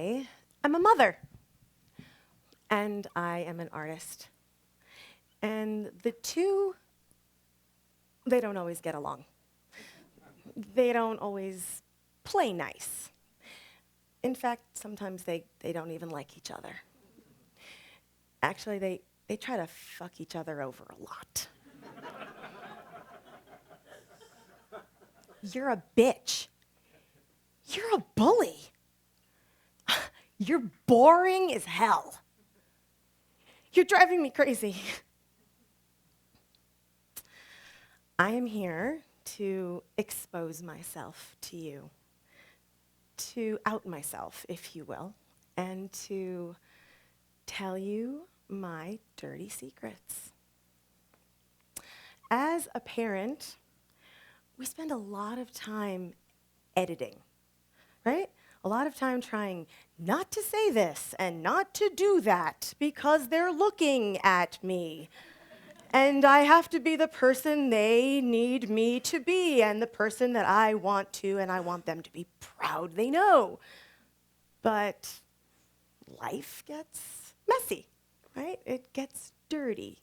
I am a mother, and I am an artist. And the two, they don't always get along. They don't always play nice. In fact, sometimes they don't even like each other. Actually, they try to fuck each other over a lot. You're a bitch. You're a bully. You're boring as hell. You're driving me crazy. I am here to expose myself to you, to out myself, if you will, and to tell you my dirty secrets. As a parent, we spend a lot of time editing, right? A lot of time trying not to say this and not to do that because they're looking at me. And I have to be the person they need me to be and the person that I want to, and I want them to be proud they know. But life gets messy, right? It gets dirty.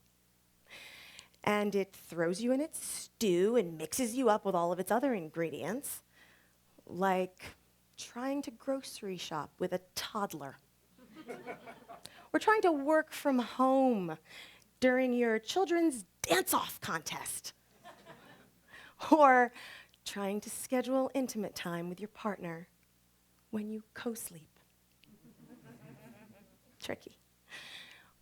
And it throws you in its stew and mixes you up with all of its other ingredients, like trying to grocery shop with a toddler. Or trying to work from home during your children's dance-off contest. Or trying to schedule intimate time with your partner when you co-sleep. Tricky.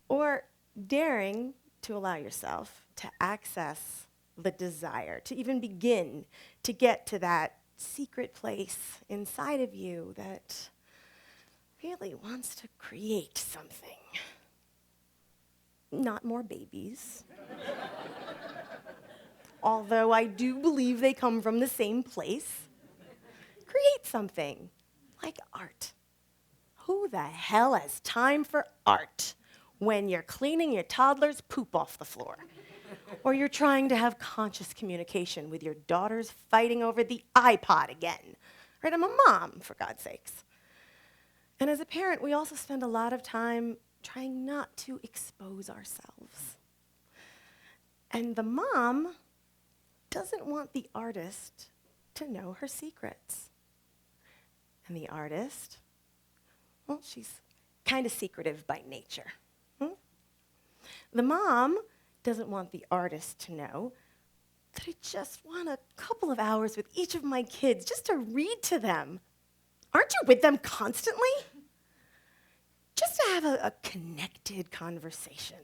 Or daring to allow yourself to access the desire, to even begin to get to that secret place inside of you that really wants to create something. Not more babies. Although I do believe they come from the same place. Create something like art. Who the hell has time for art when you're cleaning your toddler's poop off the floor? Or you're trying to have conscious communication with your daughters fighting over the iPod again. Right? I'm a mom, for God's sakes. And as a parent, we also spend a lot of time trying not to expose ourselves. And the mom doesn't want the artist to know her secrets. And the artist, well, she's kind of secretive by nature. The mom doesn't want the artist to know that I just want a couple of hours with each of my kids just to read to them. Aren't you with them constantly? Just to have a connected conversation.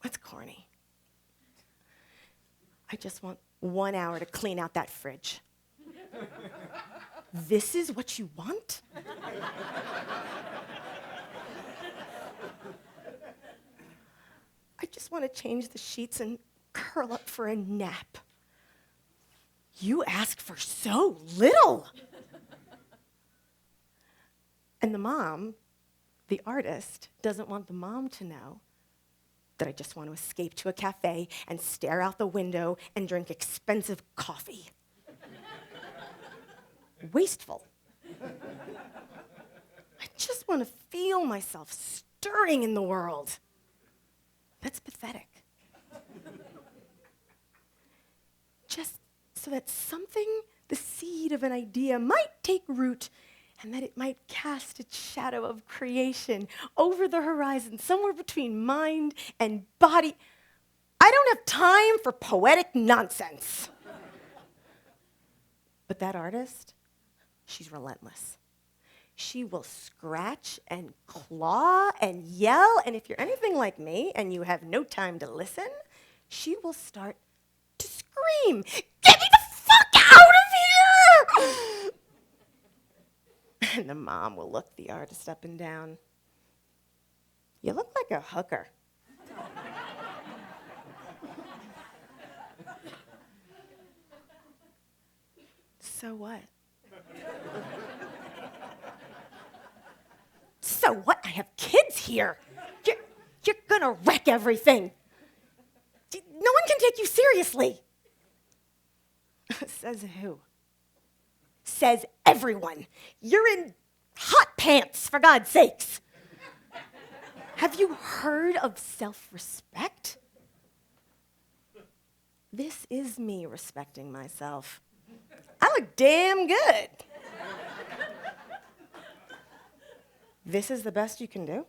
That's corny. I just want 1 hour to clean out that fridge. This is what you want? I just want to change the sheets and curl up for a nap. You ask for so little. And the mom, the artist, doesn't want the mom to know that I just want to escape to a cafe and stare out the window and drink expensive coffee. Wasteful. I just want to feel myself stirring in the world. That's pathetic. Just so that something, the seed of an idea, might take root and that it might cast its shadow of creation over the horizon, somewhere between mind and body. I don't have time for poetic nonsense. But that artist, she's relentless. She will scratch and claw and yell, and if you're anything like me and you have no time to listen, she will start to scream, "Get me the fuck out of here!" And the mom will look the artist up and down. You look like a hooker. So what? So what? I have kids here. You're gonna wreck everything. No one can take you seriously. Says who? Says everyone. You're in hot pants, for God's sakes. Have you heard of self-respect? This is me respecting myself. I look damn good. This is the best you can do?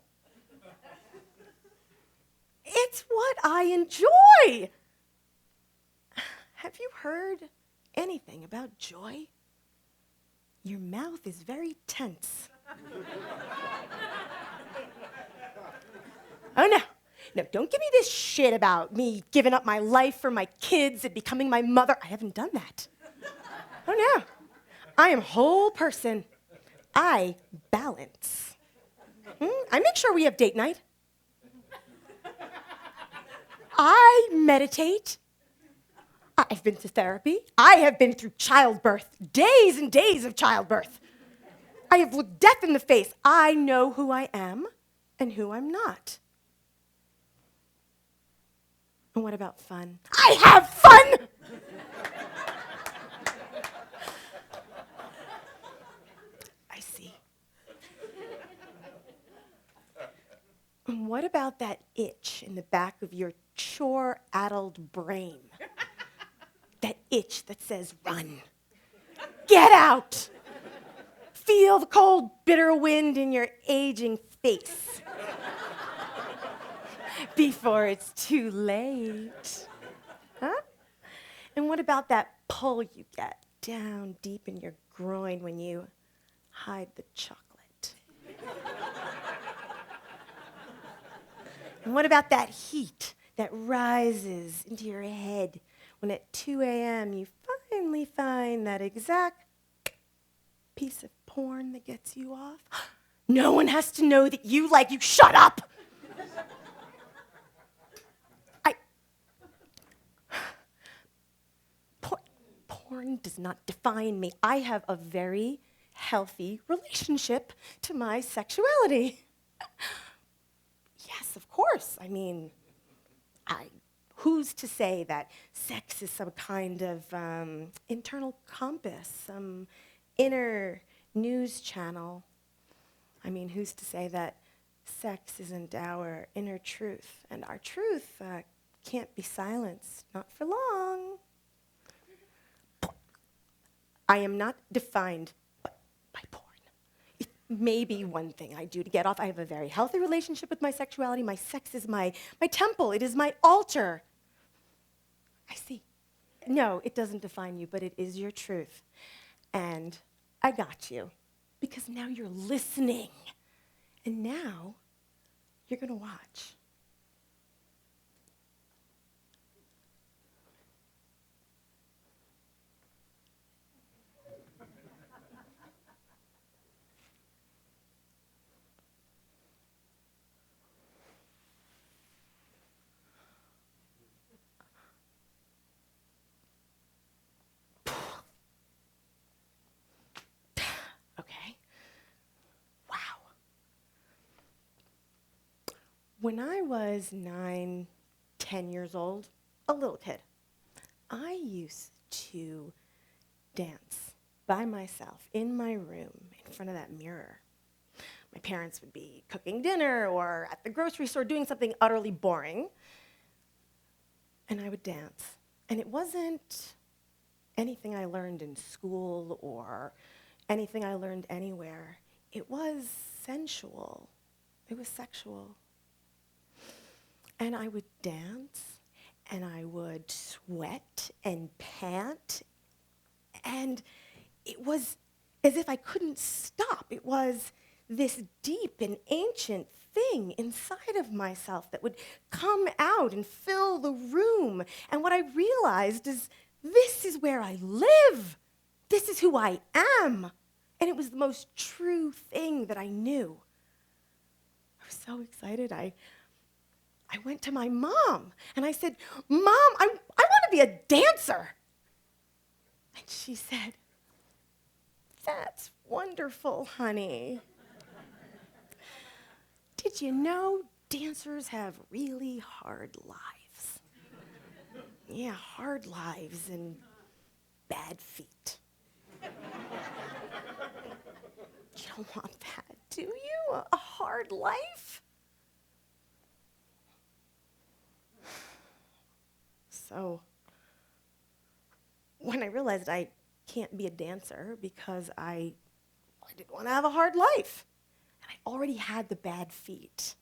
It's what I enjoy. Have you heard anything about joy? Your mouth is very tense. Oh, no. No, don't give me this shit about me giving up my life for my kids and becoming my mother. I haven't done that. Oh, no. I am a whole person. I balance. I make sure we have date night. I meditate. I've been to therapy. I have been through childbirth, days and days of childbirth. I have looked death in the face. I know who I am and who I'm not. And what about fun? I have fun! I see. And what about that itch in the back of your chore-addled brain? That itch that says, run. Get out. Feel the cold, bitter wind in your aging face. Before it's too late. Huh? And what about that pull you get down deep in your groin when you hide the chocolate? And what about that heat that rises into your head when at 2 a.m. you finally find that exact piece of porn that gets you off? No one has to know that you like you. Shut up! Porn does not define me. I have a very healthy relationship to my sexuality. Yes, of course. I mean, who's to say that sex is some kind of internal compass, some inner news channel? I mean, who's to say that sex isn't our inner truth? And our truth can't be silenced, not for long. I am not defined by porn. It may be one thing I do to get off. I have a very healthy relationship with my sexuality. My sex is my temple. It is my altar. I see. No, it doesn't define you, but it is your truth. And I got you, because now you're listening. And now you're going to watch. When I was 9, 10 years old, a little kid, I used to dance by myself in my room in front of that mirror. My parents would be cooking dinner or at the grocery store doing something utterly boring, and I would dance. And it wasn't anything I learned in school or anything I learned anywhere. It was sensual. It was sexual. And I would dance, and I would sweat and pant, and it was as if I couldn't stop. It was this deep and ancient thing inside of myself that would come out and fill the room. And what I realized is this is where I live. This is who I am. And it was the most true thing that I knew. I was so excited. I went to my mom, and I said, Mom, I want to be a dancer. And she said, That's wonderful, honey. Did you know dancers have really hard lives? Yeah, hard lives and bad feet. You know don't want that, do you? A hard life? So, when I realized I can't be a dancer because I didn't want to have a hard life, and I already had the bad feet,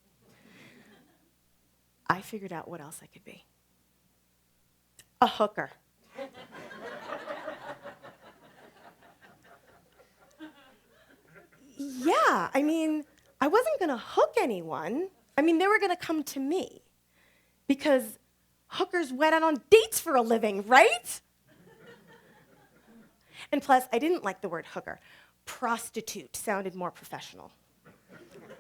I figured out what else I could be. A hooker. Yeah, I wasn't going to hook anyone. They were going to come to me because hookers went out on dates for a living, right? And plus, I didn't like the word hooker. Prostitute sounded more professional.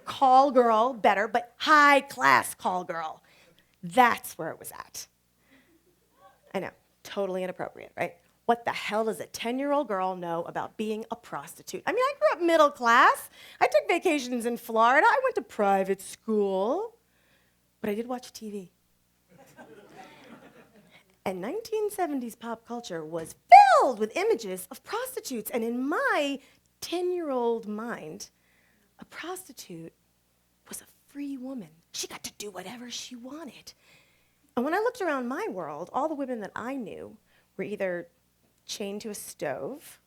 Call girl, better, but high-class call girl. That's where it was at. I know, totally inappropriate, right? What the hell does a 10-year-old girl know about being a prostitute? I grew up middle class. I took vacations in Florida. I went to private school. But I did watch TV. And 1970s pop culture was filled with images of prostitutes. And in my 10-year-old mind, a prostitute was a free woman. She got to do whatever she wanted. And when I looked around my world, all the women that I knew were either chained to a stove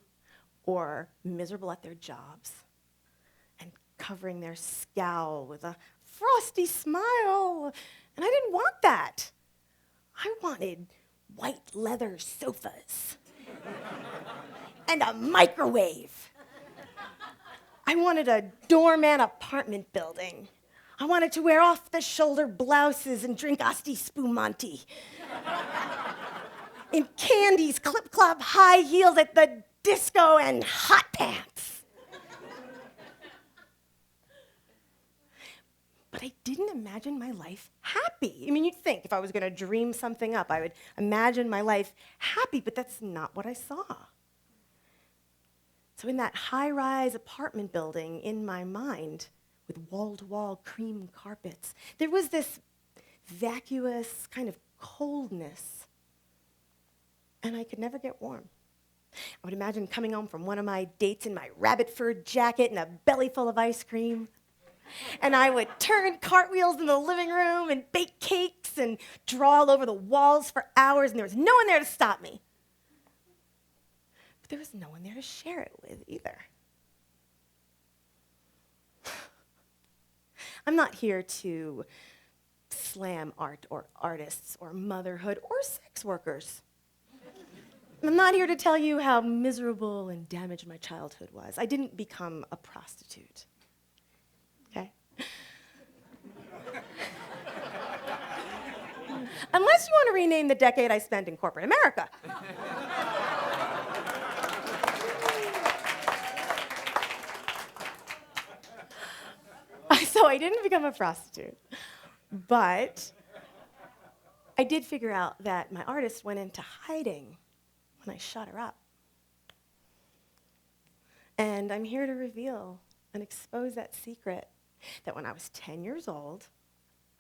or miserable at their jobs and covering their scowl with a frosty smile. And I didn't want that. I wanted white leather sofas and a microwave. I wanted a doorman apartment building. I wanted to wear off-the-shoulder blouses and drink Asti Spumante. In Candy's clip-clop high heels at the disco and hot pants. But I didn't imagine my life happy. You'd think if I was going to dream something up, I would imagine my life happy, but that's not what I saw. So in that high-rise apartment building in my mind, with wall-to-wall cream carpets, there was this vacuous kind of coldness, and I could never get warm. I would imagine coming home from one of my dates in my rabbit fur jacket and a belly full of ice cream. And I would turn cartwheels in the living room and bake cakes and draw all over the walls for hours, and there was no one there to stop me. But there was no one there to share it with either. I'm not here to slam art or artists or motherhood or sex workers. I'm not here to tell you how miserable and damaged my childhood was. I didn't become a prostitute. Okay? Unless you want to rename the decade I spent in corporate America. So I didn't become a prostitute, but I did figure out that my artist went into hiding when I shut her up. And I'm here to reveal and expose that secret that when I was 10 years old,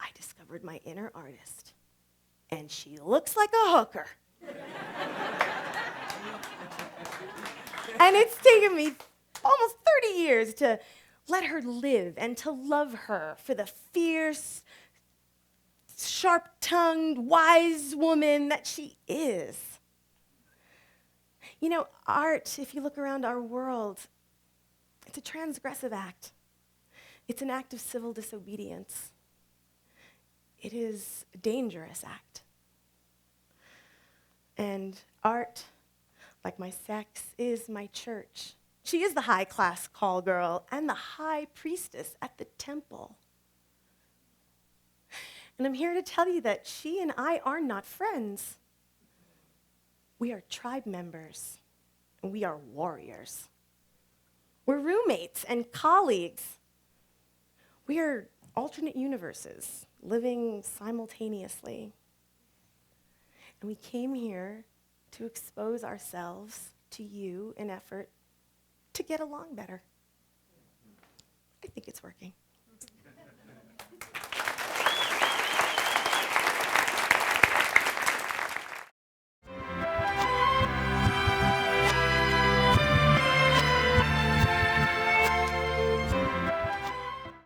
I discovered my inner artist. And she looks like a hooker. And it's taken me almost 30 years to let her live and to love her for the fierce, sharp-tongued, wise woman that she is. Art, if you look around our world, it's a transgressive act. It's an act of civil disobedience. It is a dangerous act. And art, like my sex, is my church. She is the high-class call girl and the high priestess at the temple. And I'm here to tell you that she and I are not friends. We are tribe members, and we are warriors. We're roommates and colleagues. We are alternate universes living simultaneously. And we came here to expose ourselves to you in effort to get along better. I think it's working.